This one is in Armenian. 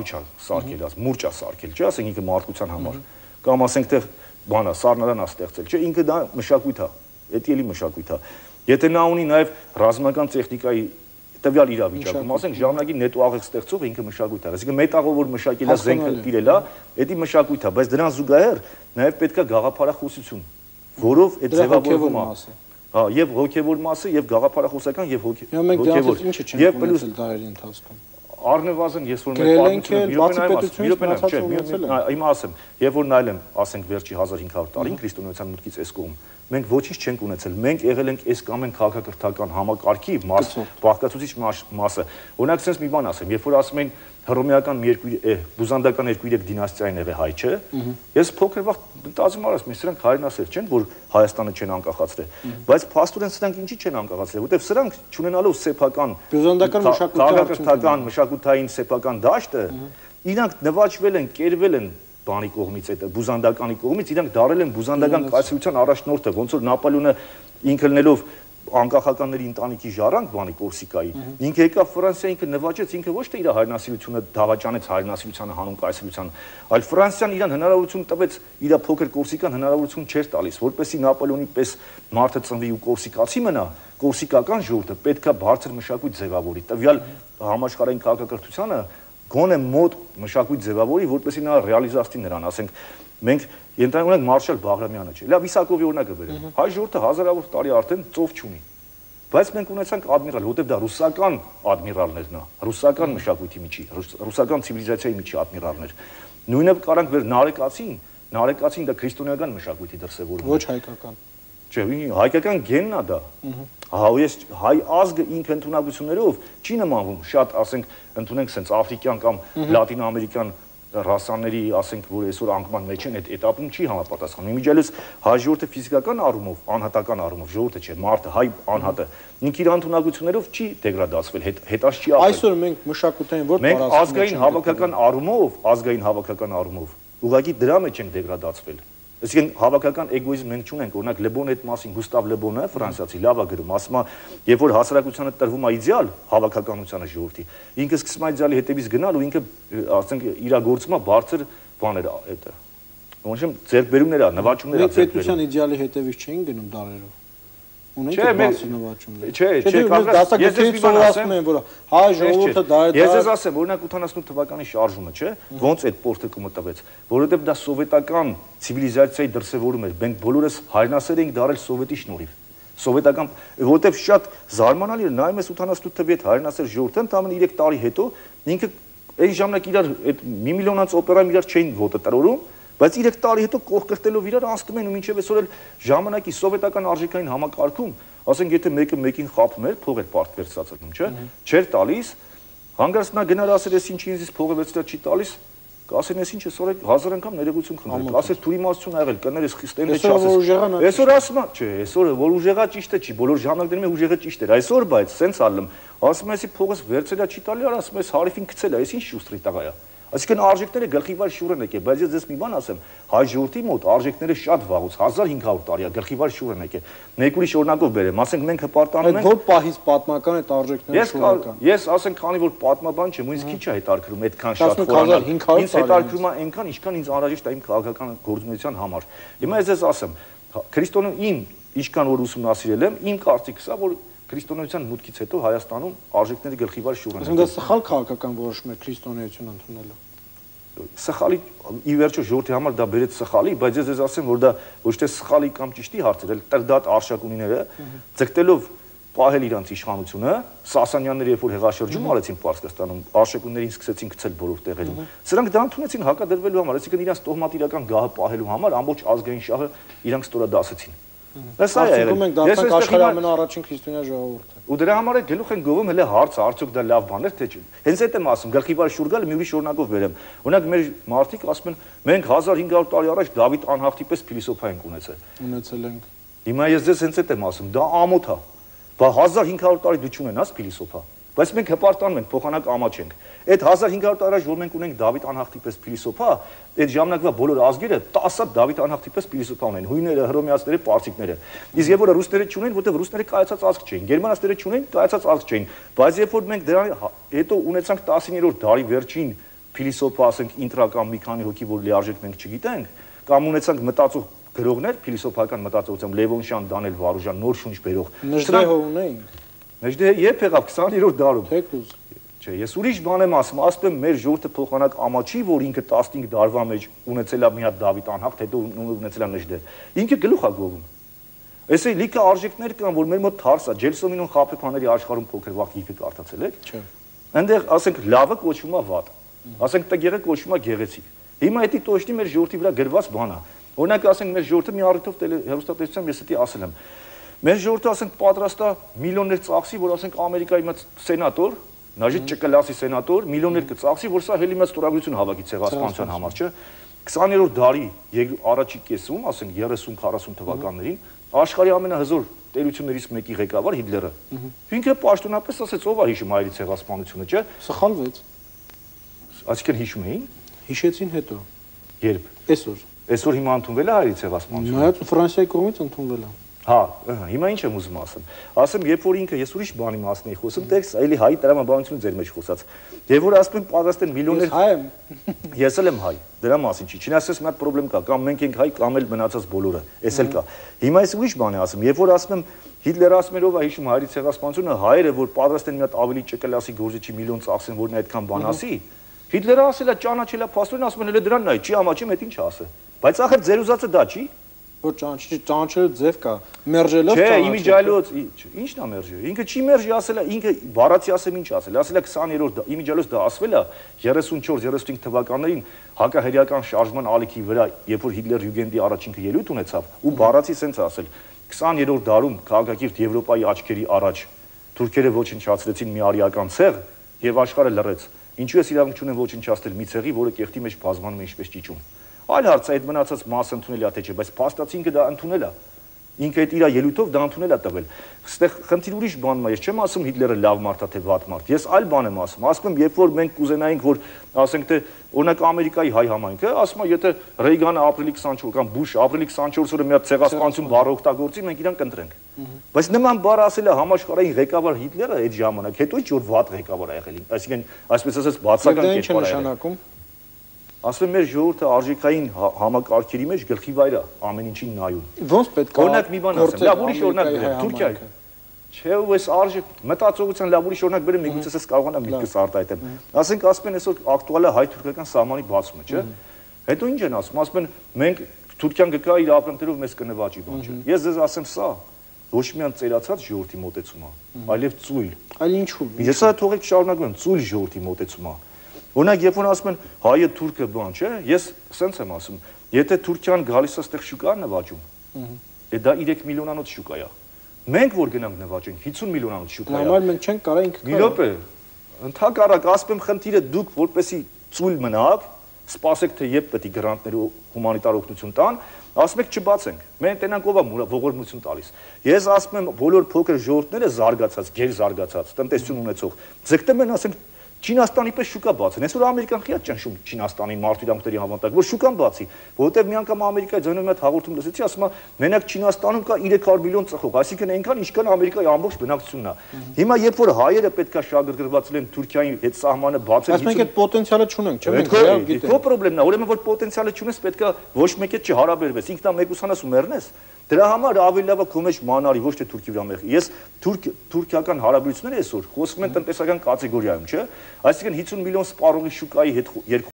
կառույց սարքել, մուրճ սարքել, չէ՞, ասենք ինքը մարդկության համար, կամ ասենք թե բանա սառնարան ստեղծել, չէ՞, ինքը դա մշակույթ է, դա էլի մշակույթ է։ Եթե նա ունի նաև ռազմական տեխնիկայի տվյալ իրավիճակում, ասենք ժամանակի նետո աղեղ ստեղծող ինքը մշակույթ է, այսինքն մետաղով որ մշակել է զենքը տիրել է, դա մշակույթ է, բայց դրան զուգահեռ նաև պետք է գաղափարախոսություն, որով այդ ձևավորումը հա, եւ հոգեվոր մասը, եւ գաղափարախոսական, եւ հոգեվոր։ Եվ պլյուս դարերի ընթացքում առնվազն ես որ մեր պատմությունը հիմա ասեմ, եւ որ նայել եմ, ասենք վերջի 1500 տարին քրիստոնեության մուտքից այս կողմ, մենք ոչինչ չենք ունեցել, մենք եղել ենք այս կամ այն քաղաքակրթական համակարգի բաղկացուցիչ մասը։ Օրինակ sense մի բան ասեմ, երբ որ ասում են հռոմեական բյուզանդական 2-3 դինաստիային եղե հայ, չէ՞։ Ես փոքր վաղ մտածում արած, մենք սրանք հայրենասեր չեն, որ Հայաստանը չեն անկախացրել, բայց փաստորեն սրանք ինչի չեն անկախացրել, որտեղ սրանք չունենալով սեփական բյուզանդական քաղաքակրթական մշակութային սեփական դաշտը, իրանք նվաճվել են, կերվել են բանի կողմից, այդ բյուզանդականի կողմից, իրանք դարել են բյուզանդական կայսրության առաջնորդը, ոնց որ Նապոլեոնը ինքը լինելով անկախականների ընտանիքի ժառանգ բանի Կորսիկայի, ինքը եկավ Ֆրանսիա, ինքը նվաճեց, ինքը ոչ թե իր հայրենասիրությունը դավաճանեց հայրենասիրությանը հանուն կայսրության, այլ Ֆրանսիան իրան հնարավորություն տվեց, իր փոքր Կորսիկան հնարավորություն չէր տալիս, որպեսզի Նապոլեոնի պես մարդը ծնվի ու կորսիկացի մնա, կորսիկական ժողովուրդը պետքա բարձր մշակույթ ձևավորի, տվյալ համաշխարհային քաղաքակրթությանը գոնե մոտ մշակույթ ձևավորի, որպեսզի նա ռեալիզացնի նրան, ասենք մենք ենթադրում ենք Մարշալ Բաղրամյանը, չէ՞։ Լավ, Իսակովի օրինակը բերեմ։ Հայ ժողովուրդը հազարավոր տարի արդեն ծով չունի։ Բայց մենք ունեցանք ադմիրալ, որտեղ դա ռուսական ադմիրալներն է, ռուսական մշակույթի միջի, ռուսական ցիվիլիզացիայի միջի ադմիրալներ։ Նույնը կարանք ver նարեկացին դա քրիստոնեական մշակույթի դրսևորում։ Ոչ հայկական։ Չէ, հայկական գենն է դա։ Հայ ազգը ինքը ընդունակություններով չի նմանվում, շատ ասենք ընդունենք sense աֆրիկյան կամ լատինոամերիկյան ռասաների, ասենք, որ այսօր անկման մեջ են, այդ этаպում չի համապատասխանում։ Իմիջիայլոց հայ ժողովուրդը ֆիզիկական առումով, անհատական առումով, ժողովուրդը չէ, մարդը, հայ անհատը, ինքը իր ընդունակություններով չի դեգրադացվել, հետաշ չի ապրել։ Այսօր մենք մշակութային որ մենք ազգային հավաքական առումով, ուղղակի դրա մեջ ենք դեգրադացվել։ Այսինքն հավաքական էգոիզմ մենք չունենք, օրինակ Լեբոնը այդ մասին, Գուստավ Լեբոնը, ֆրանսիացի, լավ է գրում, ասում է, երբ որ հասարակությանը տրվում է իդեալ հավաքականությանը ժողովրդի, ինքը սկսում է իդեալի հետևից գնալ ու ինքը, ասենք, իրագործում է բարձր բաներ, այդ ոնց ձեռքբերումներ է, նվաճումներ է ձեռքբերում։ Պետության իդեալի հետևից չէին գնում դարերով։ Ունենք բարձր նվաճումներ։ Չէ, դասակարգից սովորացնում են, որ հայ ժողովուրդը դարեր Ես ես ասեմ, օրինակ 88 թվականի շարժումը, չէ, ոնց այդ պորտիկումը տվեց, որովհետև դա սովետական ցիվիլիզացիայի դրսևորում էր, մենք բոլորս հայրենասեր էինք դարել սովետի շնորհիվ։ Սովետական, որովհետև շատ զարմանալի էր, նայում ես 88 թվի այդ հայրենասեր ժողովուրդը ընդամենը 3 տարի հետո ինքը այն ժամանակ իրար այդ 1 միլիոնանոց օպերայում իրար չէին ոտը տրորում, բայց 3 տարի հետո կողքրտելով իրար անցնում են ու մինչև այսօր էլ ժամանակի սովետական արժեքային համակարգում, ասենք եթե մեկը մեկին խափում էր, փող էր պարտվեր ստացվում, չէ՞, չէր տալիս, հանգարց նա գնար ասել ես ինչի ինձ փողը վերցրել չի տալիս, կասեն ես ինչ այսօր 1000 անգամ ներողություն խնդրել, կասես թուրիմացություն ա եղել, կներես խիստենը չասես։ Այսօր ասում է, չէ, այսօր որ ուժեղա ճիշտ է չի, բոլոր ժամանակներում ուժեղը ճիշտ էր, այսօր բայց սենց ալում, ասում ես փողս վերցրելա չի տալի, ասում ես հարիֆին գցել է, ես ինչ շուստրի տղա է։ Այսինքն արժեքները գլխիվար շուռ են եկել, բայց ես ձեզ մի բան ասեմ, հայ ժողովրդի մոտ արժեքները շատ վաղուց 1500 տարի է գլխիվար շուռ են եկել։ Մեկ ուրիշ օրինակով բերեմ, ասենք մենք հպարտանում ենք։ Որ պահից պատմական այդ արժեքները շուռ Ես ասենք քանի որ պատմաբան չեմ, ինձ քիչ է հետաքրքրում այդքան շատ խորանալ։ Ինձ հետաքրքրում է այնքան, ինչքան ինձ անհրաժեշտ է իմ քաղաքական գործունեության համար։ Հիմա ես ասեմ, քրիստոնը իմ ինչքան որ ուսումնասիրել եմ, իմ կարծիքս է, որ քրիստոնեության մուտքից հետո Հայաստանում արժեքների գլխիվար շուռ են։ Այսինքն դա սխալ քաղաքական որոշում է քրիստոնեություն ընդունելը։ Սխալի ի վերջո ժողովրդի համար դա բերեց սխալի, բայց ես ասեմ, որ դա ոչ թե սխալի կամ ճիշտի հարց էր, այլ տրդատ արշակունիները ձգտելով պահել իրանց իշխանությունը, Սասանյանները երբ որ հեղաշրջում արեցին Պարսկաստանում, արշակուններին սկսեցին գցել բոլոր տեղերում։ Սրանք դա ընդունեցին հակադրվելու համար, այսինքն իրանց տոհմատիրական գահը պահելու համար ամբողջ ազգային շահը իրանք ստորադասեցին։ Սա է եղել։ Ես աշխարհի ամենաառաջին քրիստոնյա ժողովուրդը։ Ու դրա համար է գլուխ են գովում հələ հարցը, արդյոք դա լավ բան է թե չէ։ Հենց այդ եմ ասում, գլխիվար շուռ գալ մի ուրիշ օրինակով բերեմ։ Օրինակ մեր մարդիկ ասում են, մենք 1500 տարի առաջ Դավիթ անհավտի պես փիլիսոփա ենք ունեցել։ Ունեցել ենք։ Հիմա ես ձեզ հենց այդ եմ ասում, դա ամոթ է։ Բա 1500 տարի դու չունենաս փիլիսոփա։ Բայց մենք հպարտանում ենք, փոխանակ ամաչենք։ Այդ 1500 տարի առաջ որ մենք ունենք Դավիթ անհավտի պես փիլիսոփա, այդ ժամանակվա բոլոր ազգերը 10 Դավիթ անհավտի պես փիլիսոփա ունեն, հույները, հռոմեացիները, պարսիկները։ Իսկ երբ որ ռուսները չունեն, որտեղ ռուսները կայացած ազգ չէին, գերմանացիները չունեն, կայացած ազգ չէին, բայց երբ որ մենք դրա հետո ունեցանք 19-րդ դարի վերջին փիլիսոփա, ասենք, ինտրական մի քանի հոգի, որ լիարժեք մենք չգիտենք, կամ ունեցանք մտածող գրողներ, փիլիսոփայական մտածողությամբ Լևոնշյան, Դանիել Վարուժան, նոր շունչ բերող։ Նժդեհով ունեինք։ Նժդեհը երբ եղավ 20-րդ դարում։ Թեկուզ։ Չէ, ես ուրիշ բան եմ ասում, ասում եմ մեր ժողովուրդը փոխանակ ամաչի, որ ինքը 15 դարվա մեջ ունեցել է մի հատ Դավիթ անհախտ, հետո ունեցել է Նժդեհ։ Ինքը գլուխ է գովում։ Այսինքն լիքը արժեքներ կան, որ մեր մոտ թարս է, Ջելսոմինոն Խաբեբաների աշխարհում փոքր վաղ գիրքը կարդացել եք։ Չէ։ Այնտեղ, ասենք, լավը կոչվում է վատ, ասենք, տգերը կոչվում է գեղեցիկ։ Հիմա դա տոշտի մեր ժողովրդի վրա գրված բան է։ Օրինակ, ասենք, մեր ժողովուրդը մի առիթով հեռուստատեսությամբ ես դա ասել եմ։ Մեր ժողովուրդը, ասենք, պատրաստ է միլիոններ ծախսի, որ ասենք Ամերիկայի մեծ սենատոր, նաժիտ չկլասի սենատոր, միլիոններ կծախսի, որ սա հելի մեծ ստորագրություն հավաքի ցեղասպանության համար, չէ։ 20-րդ դարի առաջի կեսում, ասենք 30-40 թվականներին, աշխարհի ամենահզոր տերություններից մեկի ղեկավար Հիտլերը։ Ինքը պաշտոնապես ասեց, ով է հիշում հայերի ցեղասպանությունը, չէ։ Սխալվեց։ Այսինքն հիշում էին։ Հիշեցին հետո։ Երբ։ Այսօր։ Այսօր հիմա ընդունվել է հայերի ցեղասպանությունը։ Նայած Ֆրանսիայի կողմից ընդունվել է։ Հա, հիմա ինչ եմ ուզում ասեմ։ Ասեմ, երբ որ ինքը ես ուրիշ բանի մասն էի խոսում, տեքստ այլի հայ տրամաբանությունը ձեր մեջ խոսած։ Եվ որ ասում են պատրաստ են միլիոններ։ Հայ եմ։ Ես էլ եմ հայ։ Դրա մասին չի։ Չնայած մի հատ խնդրեմ կա, կամ մենք ենք հայ, կամ էլ մնացած բոլորը։ Էս էլ կա։ Հիմա ես ուրիշ բան եմ ասում, երբ որ ասում եմ Հիտլերը ասում էր ով է հիշում հայերի ցեղասպանությունը, հայերը որ պատրաստ են մի հատ ավելի ճկլասի գործիչի միլիոն ծախսեն, որն այդքան բան ասի։ Հիտլերը ասել է ճանաչել է փաստորեն, ասում են հələ դրան նայ, չի ամաչի, մետ ինչ ասը։ Բայց ախր ձեր ուզածը դա չի։ Որ ճանաչելու ձև կա, մերժելով ճանաչել։ Չէ, իմիջիալոց, ի՞նչն է մերժի։ Ինքը չի մերժի, ասել է, ինքը բառացի ասեմ ինչ ասել։ Ասել է 20-րդ իմիջիալոց դա ասվել է 34-35 թվականներին հակահերյական շարժման ալիքի վրա, երբ որ Հիտլեր Յուգենդի առաջինքը ելույթ ունեցավ, ու բառացի սենց ասել 20-րդ դարում քաղաքակիրթ Եվրոպայի աչքերի առաջ թուրքերը ոչնչացրեցին մի արիական ցեղ եւ աշխարհը լռեց։ Ինչու ես իրավունք չունեմ ոչնչացնել մի ցեղի, որը կեղտի մեջ բազմանում է ինչպես ճիճուն։ Այլ հարց է այդ մնացած մասը ընդունել է թե չէ, բայց փաստացի ինքը դա ընդունել է։ Ինքը այդ իր ելույթով դա ընդունել է տվել։ Այստեղ խնդիր ուրիշ բանն է, ես չեմ ասում Հիտլերը լավ մարդ է թե վատ մարդ։ Ես այլ բան եմ ասում։ Ասում եմ, երբ որ մենք կուզենայինք, որ ասենք թե օրինակ Ամերիկայի հայ համայնքը, ասում է, եթե Ռեյգանը ապրիլի 24 կամ Բուշը ապրիլի 24-ը մի հատ ցեղասպանություն բառը օգտագործի, մենք իրան կընտրենք։ Բայց նման բառ ասել է համաշխարհային ղեկավար Հիտլերը այդ ժամանակ, հետո ինչ որ վատ ղեկավար է եղել։ Այսինքն, այսպես ասած, բացական կերպար է եղել։ Ասում եմ, մեր ժողովուրդը արժեքային համակարգերի մեջ գլխի վայր է ամեն ինչին նայում։ Ոնց պետք է օրինակ մի բան ասեմ, լավ ուրիշ օրինակ բերեմ, Թուրքիայի։ Չէ, ու այս արժեք մտածողության լավ ուրիշ օրինակ բերեմ, միգուցե ես կարողանամ միտքս արտահայտեմ։ Ասենք ասում են այսօր ակտուալ է հայ-թուրքական սահմանի բացումը, չէ։ Հետո ինչ են ասում, ասում են մենք Թուրքիան գկա իր ապրանքներով մեզ կնվաճի, բան չէ։ Ես ձեզ ասեմ սա ոչ միայն ծերացած ժողովրդի մոտեցում է, այլև ծույլ։ Այլ ինչու։ Ես այդ թողեք շարունակում եմ, ծույլ ժողովրդի մոտեցում է։ Օրինակ, երբ որ ասում են հայը թուրքը բան, չէ, ես սենց եմ ասում, եթե Թուրքիան գալիս է այստեղ շուկա նվաճում, դա 3 միլիոնանոց շուկա է։ Մենք որ գնանք նվաճենք 50 միլիոնանոց շուկա է։ Նորմալ մենք չենք կարող ինքը։ Մի րոպե, ընդհակառակ ասում եմ խնդիրը դուք որպեսի ծույլ մնաք, սպասեք թե երբ պետք է գրանտներ ու հումանիտար օգնություն տան, ասում եք չբացենք։ Մենք տենանք ով է ողորմություն տալիս։ Ես ասում եմ բոլոր փոքր ժողովուրդները զարգացած, գեր զարգացած, տնտեսություն ունեցող, ձգտում են ասենք Չինաստանի պես շուկա բացեն։ Այսօր ամերիկան խիատ ճնշում Չինաստանի մարդու համանտակ, որ շուկան բացի, որովհետև մի անգամ Ամերիկայի ձայնով մի հատ հաղորդում լսեցի, ասում է, մենակ Չինաստանում կա 300 միլիոն ծխող, այսինքն այնքան ինչքան Ամերիկայի ամբողջ բնակչությունն է։ Հիմա երբ որ հայերը պետքա շահագրգռվածել են Թուրքիայի հետ սահմանը բացել, բայց մենք այդ պոտենցիալը չունենք, չէ՞։ Մենք քո պրոբլեմն է, ուրեմն որ պոտենցիալը չունես, պետքա ոչ մեկի հետ չհարաբերվես, ինքնամեկուսանաս ու մեռնես։ Դրա համար ավելի լավ է քո մեջ մանարի, ոչ թե Թուրքի վրա մեղի։ Ես թուրքիական հարաբերությունները այսօր խոսում են տնտեսական կատեգորիայում, չէ՞։ Այսինքն 50 միլիոն սպառողի շուկայի հետ